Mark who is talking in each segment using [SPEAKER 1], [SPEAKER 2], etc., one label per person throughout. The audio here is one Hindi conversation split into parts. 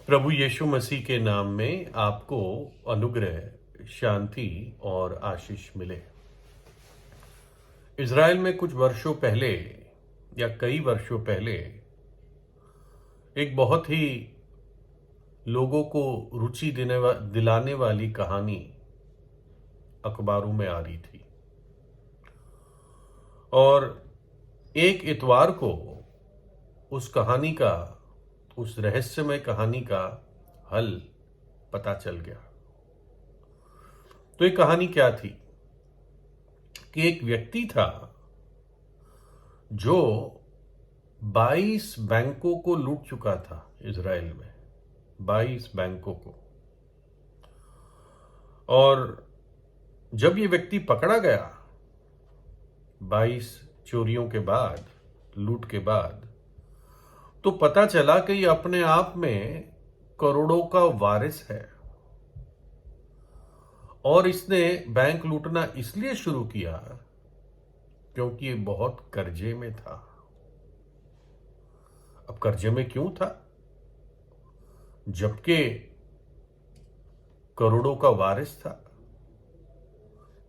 [SPEAKER 1] प्रभु यीशु मसीह के नाम में आपको अनुग्रह, शांति और आशीष मिले। इज़राइल में कुछ वर्षों पहले या कई वर्षों पहले एक बहुत ही लोगों को रुचि दिलाने वाली कहानी अखबारों में आ रही थी और एक इतवार को उस कहानी का, उस रहस्यमय कहानी का हल पता चल गया। तो ये कहानी क्या थी कि एक व्यक्ति था जो 22 बैंकों को लूट चुका था इज़राइल में, 22 बैंकों को। और जब ये व्यक्ति पकड़ा गया 22 चोरियों के बाद, लूट के बाद, तो पता चला कि ये अपने आप में करोड़ों का वारिस है और इसने बैंक लूटना इसलिए शुरू किया क्योंकि ये बहुत कर्जे में था। अब कर्जे में क्यों था जबकि करोड़ों का वारिस था?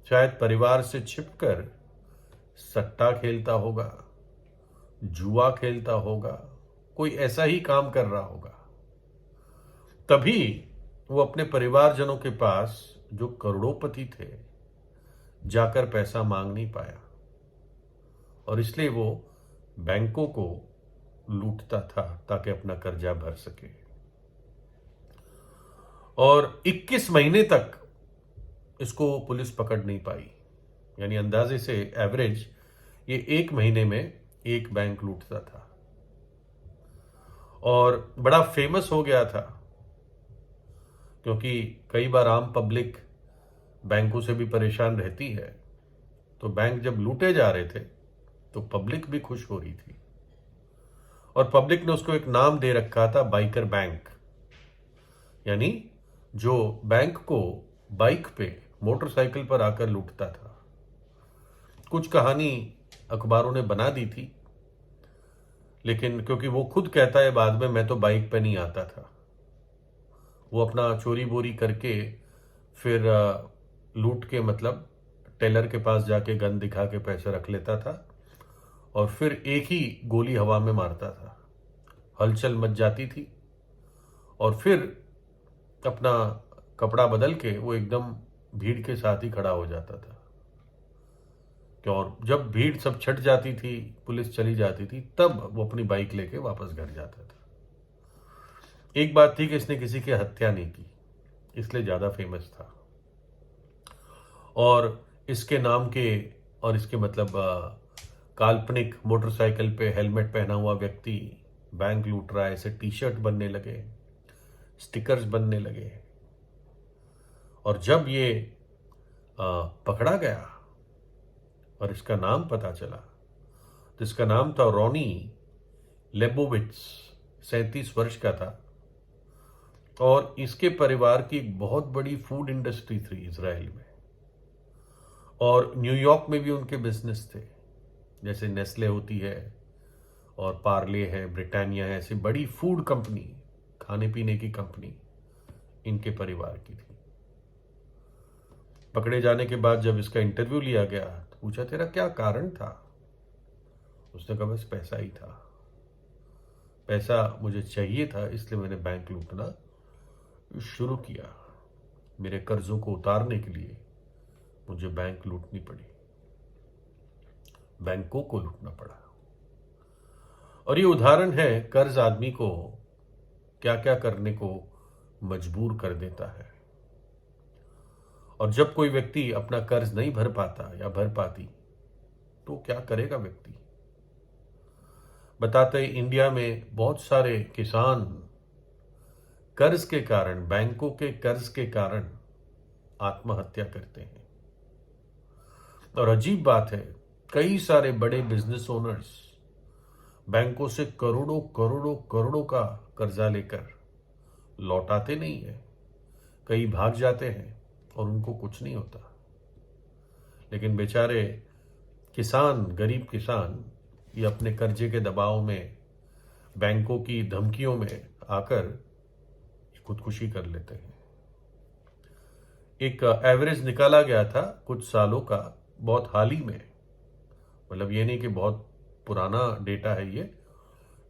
[SPEAKER 1] शायद परिवार से छिपकर सट्टा खेलता होगा, जुआ खेलता होगा, कोई ऐसा ही काम कर रहा होगा। तभी वो अपने परिवारजनों के पास, जो करोड़ोंपति थे, जाकर पैसा मांग नहीं पाया और इसलिए वो बैंकों को लूटता था ताकि अपना कर्जा भर सके। और 21 महीने तक इसको पुलिस पकड़ नहीं पाई। यानी अंदाजे से एवरेज ये 1 महीने में एक बैंक लूटता था और बड़ा फेमस हो गया था क्योंकि कई बार आम पब्लिक बैंकों से भी परेशान रहती है। तो बैंक जब लूटे जा रहे थे तो पब्लिक भी खुश हो रही थी और पब्लिक ने उसको एक नाम दे रखा था, बाइकर बैंक। यानी जो बैंक को बाइक पे, मोटरसाइकिल पर आकर लूटता था। कुछ कहानी अखबारों ने बना दी थी, लेकिन क्योंकि वो खुद कहता है बाद में, मैं तो बाइक पे नहीं आता था। वो अपना चोरी बोरी करके फिर लूट के, मतलब टेलर के पास जाके गन दिखा के पैसे रख लेता था और फिर एक ही गोली हवा में मारता था। हलचल मच जाती थी और फिर अपना कपड़ा बदल के वो एकदम भीड़ के साथ ही खड़ा हो जाता था। और जब भीड़ सब छट जाती थी, पुलिस चली जाती थी, तब वो अपनी बाइक लेके वापस घर जाता था। एक बात थी कि इसने किसी की हत्या नहीं की, इसलिए ज्यादा फेमस था। और इसके नाम के और इसके मतलब काल्पनिक मोटरसाइकिल पे हेलमेट पहना हुआ व्यक्ति बैंक लूट रहा है, ऐसे टी शर्ट बनने लगे, स्टिकर्स बनने लगे। और जब ये पकड़ा गया और इसका नाम पता चला, तो इसका नाम था रॉनी लेबोविट्स, 37 वर्ष का था और इसके परिवार की एक बहुत बड़ी फूड इंडस्ट्री थी इजराइल में और न्यूयॉर्क में भी उनके बिजनेस थे, जैसे नेस्ले होती है और पार्ले है, ब्रिटानिया है, ऐसी बड़ी फूड कंपनी, खाने पीने की कंपनी इनके परिवार की थी। पकड़े जाने के बाद जब इसका इंटरव्यू लिया गया तो पूछा, तेरा क्या कारण था? उसने कहा, बस पैसा ही था, पैसा मुझे चाहिए था, इसलिए मैंने बैंक लूटना शुरू किया। मेरे कर्जों को उतारने के लिए मुझे बैंक लूटनी पड़ी, बैंकों को लूटना पड़ा। और ये उदाहरण है कर्ज आदमी को क्या क्या करने को मजबूर कर देता है। और जब कोई व्यक्ति अपना कर्ज नहीं भर पाता या भर पाती तो क्या करेगा व्यक्ति? बताते हैं, इंडिया में बहुत सारे किसान कर्ज के कारण, बैंकों के कर्ज के कारण आत्महत्या करते हैं। और अजीब बात है, कई सारे बड़े बिजनेस ओनर्स बैंकों से करोड़ों करोड़ों करोड़ों का कर्जा लेकर लौटाते नहीं है। कई भाग जाते हैं और उनको कुछ नहीं होता, लेकिन बेचारे किसान, गरीब किसान, ये अपने कर्जे के दबाव में, बैंकों की धमकियों में आकर खुदकुशी कर लेते हैं। एक एवरेज निकाला गया था कुछ सालों का, बहुत हाल ही में, मतलब ये नहीं कि बहुत पुराना डेटा है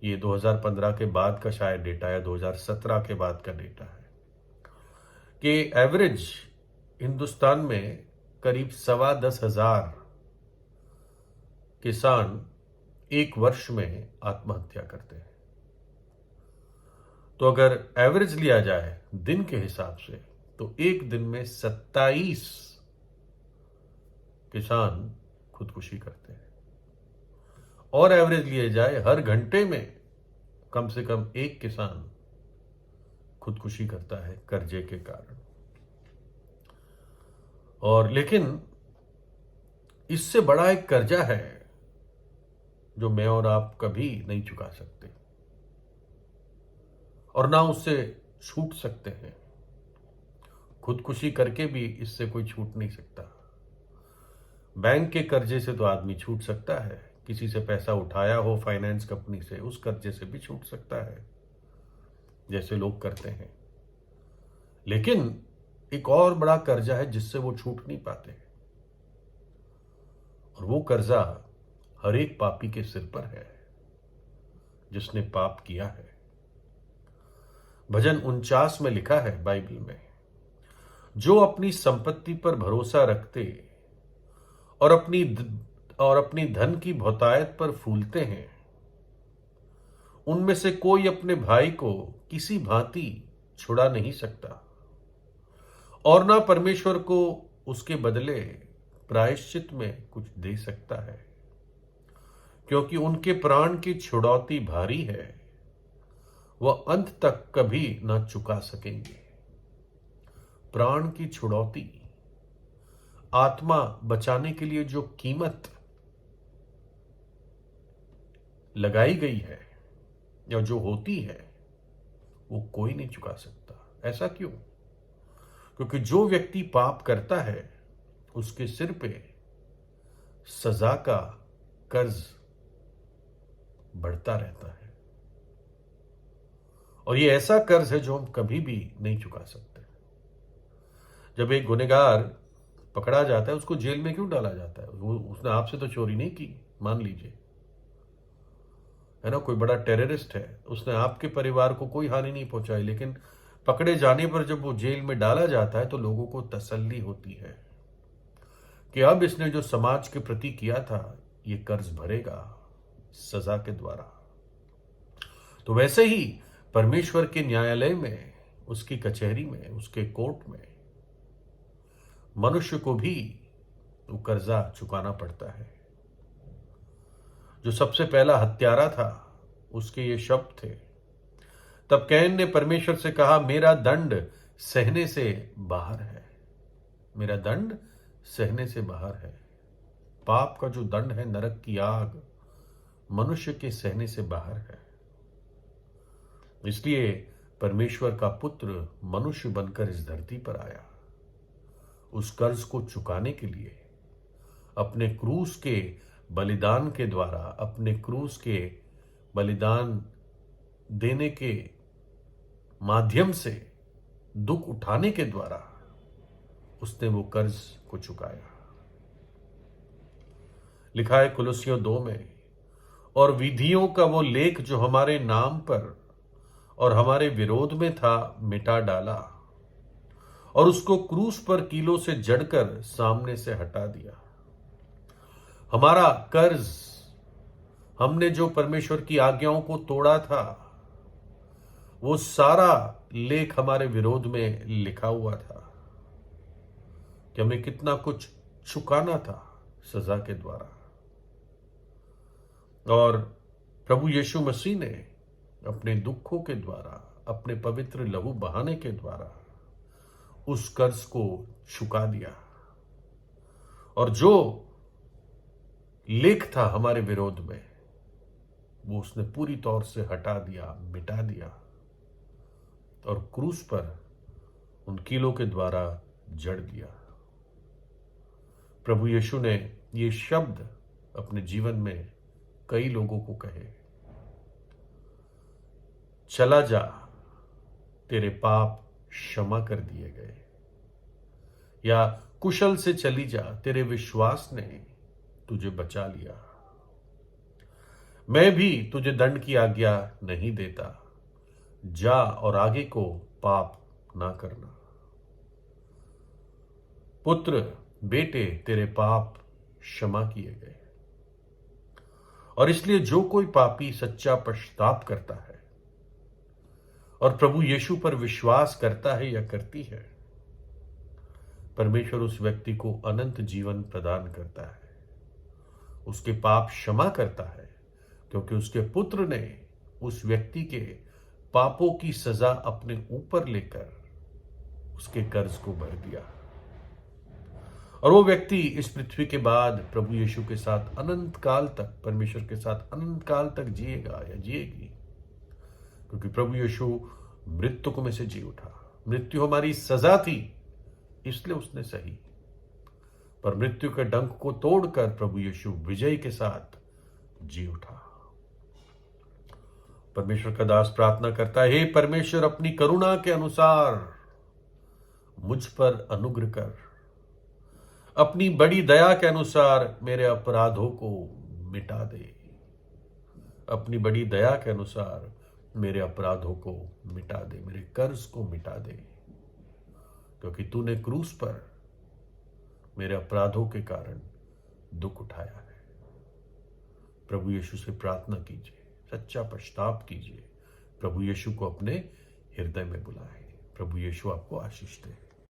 [SPEAKER 1] ये 2015 के बाद का शायद डेटा है, 2017 के बाद का डेटा है कि एवरेज हिंदुस्तान में करीब 10,15,000 किसान एक वर्ष में आत्महत्या करते हैं। तो अगर एवरेज लिया जाए दिन के हिसाब से तो एक दिन में 27 किसान खुदकुशी करते हैं, और एवरेज लिए जाए हर घंटे में कम से कम एक किसान खुदकुशी करता है कर्जे के कारण। और लेकिन इससे बड़ा एक कर्जा है जो मैं और आप कभी नहीं चुका सकते और ना उससे छूट सकते हैं। खुदकुशी करके भी इससे कोई छूट नहीं सकता। बैंक के कर्जे से तो आदमी छूट सकता है, किसी से पैसा उठाया हो फाइनेंस कंपनी से, उस कर्जे से भी छूट सकता है जैसे लोग करते हैं। लेकिन एक और बड़ा कर्जा है जिससे वो छूट नहीं पाते, और वो कर्जा हर एक पापी के सिर पर है जिसने पाप किया है। भजन 49 में लिखा है बाइबल में, जो अपनी संपत्ति पर भरोसा रखते और अपनी धन की बहुतायत पर फूलते हैं, उनमें से कोई अपने भाई को किसी भांति छुड़ा नहीं सकता और ना परमेश्वर को उसके बदले प्रायश्चित में कुछ दे सकता है, क्योंकि उनके प्राण की छुड़ौती भारी है, वह अंत तक कभी ना चुका सकेंगे। प्राण की छुड़ौती, आत्मा बचाने के लिए जो कीमत लगाई गई है या जो होती है, वो कोई नहीं चुका सकता। ऐसा क्यों? क्योंकि जो व्यक्ति पाप करता है उसके सिर पे सजा का कर्ज बढ़ता रहता है, और ये ऐसा कर्ज है जो हम कभी भी नहीं चुका सकते। जब एक गुनहगार पकड़ा जाता है उसको जेल में क्यों डाला जाता है? वो उसने आपसे तो चोरी नहीं की, मान लीजिए, है ना, कोई बड़ा टेररिस्ट है, उसने आपके परिवार को कोई हानि नहीं पहुंचाई, लेकिन पकड़े जाने पर जब वो जेल में डाला जाता है तो लोगों को तसल्ली होती है कि अब इसने जो समाज के प्रति किया था ये कर्ज भरेगा सजा के द्वारा। तो वैसे ही परमेश्वर के न्यायालय में, उसकी कचहरी में, उसके कोर्ट में मनुष्य को भी वो कर्जा चुकाना पड़ता है। जो सबसे पहला हत्यारा था उसके ये शब्द थे, तब कैन ने परमेश्वर से कहा, मेरा दंड सहने से बाहर है, मेरा दंड सहने से बाहर है। पाप का जो दंड है, नरक की आग, मनुष्य के सहने से बाहर है। इसलिए परमेश्वर का पुत्र मनुष्य बनकर इस धरती पर आया, उस कर्ज को चुकाने के लिए, अपने क्रूस के बलिदान के द्वारा, अपने क्रूस के बलिदान देने के माध्यम से, दुख उठाने के द्वारा उसने वो कर्ज को चुकाया। लिखा है कुलुस्सियों 2 में, और विधियों का वो लेख जो हमारे नाम पर और हमारे विरोध में था मिटा डाला, और उसको क्रूस पर कीलों से जड़कर सामने से हटा दिया। हमारा कर्ज, हमने जो परमेश्वर की आज्ञाओं को तोड़ा था, वो सारा लेख हमारे विरोध में लिखा हुआ था कि हमें कितना कुछ चुकाना था सजा के द्वारा। और प्रभु यीशु मसीह ने अपने दुखों के द्वारा, अपने पवित्र लहू बहाने के द्वारा उस कर्ज को चुका दिया, और जो लेख था हमारे विरोध में वो उसने पूरी तौर से हटा दिया, मिटा दिया, और क्रूस पर उन कीलों के द्वारा जड़ दिया। प्रभु यीशु ने ये शब्द अपने जीवन में कई लोगों को कहे, चला जा, तेरे पाप क्षमा कर दिए गए। या कुशल से चली जा, तेरे विश्वास ने तुझे बचा लिया। मैं भी तुझे दंड की आज्ञा नहीं देता, जा और आगे को पाप ना करना। पुत्र, बेटे, तेरे पाप क्षमा किए गए। और इसलिए जो कोई पापी सच्चा पश्चाताप करता है और प्रभु यीशु पर विश्वास करता है या करती है, परमेश्वर उस व्यक्ति को अनंत जीवन प्रदान करता है, उसके पाप क्षमा करता है, क्योंकि उसके पुत्र ने उस व्यक्ति के पापों की सजा अपने ऊपर लेकर उसके कर्ज को भर दिया। और वो व्यक्ति इस पृथ्वी के बाद प्रभु यीशु के साथ अनंत काल तक, परमेश्वर के साथ अनंत काल तक जिएगा या जिएगी, क्योंकि प्रभु यीशु मृत्यु में से जी उठा। मृत्यु हमारी सजा थी, इसलिए उसने सही, पर मृत्यु के डंक को तोड़कर प्रभु यीशु विजय के साथ जी उठा। परमेश्वर का दास प्रार्थना करता है, हे परमेश्वर, अपनी करुणा के अनुसार मुझ पर अनुग्रह कर, अपनी बड़ी दया के अनुसार मेरे अपराधों को मिटा दे। अपनी बड़ी दया के अनुसार मेरे अपराधों को मिटा दे, मेरे कर्ज को मिटा दे, क्योंकि तूने क्रूस पर मेरे अपराधों के कारण दुख उठाया है। प्रभु यीशु से प्रार्थना कीजिए, सच्चा पश्चाताप कीजिए, प्रभु यीशु को अपने हृदय में बुलाएं। प्रभु यीशु आपको आशीष दे।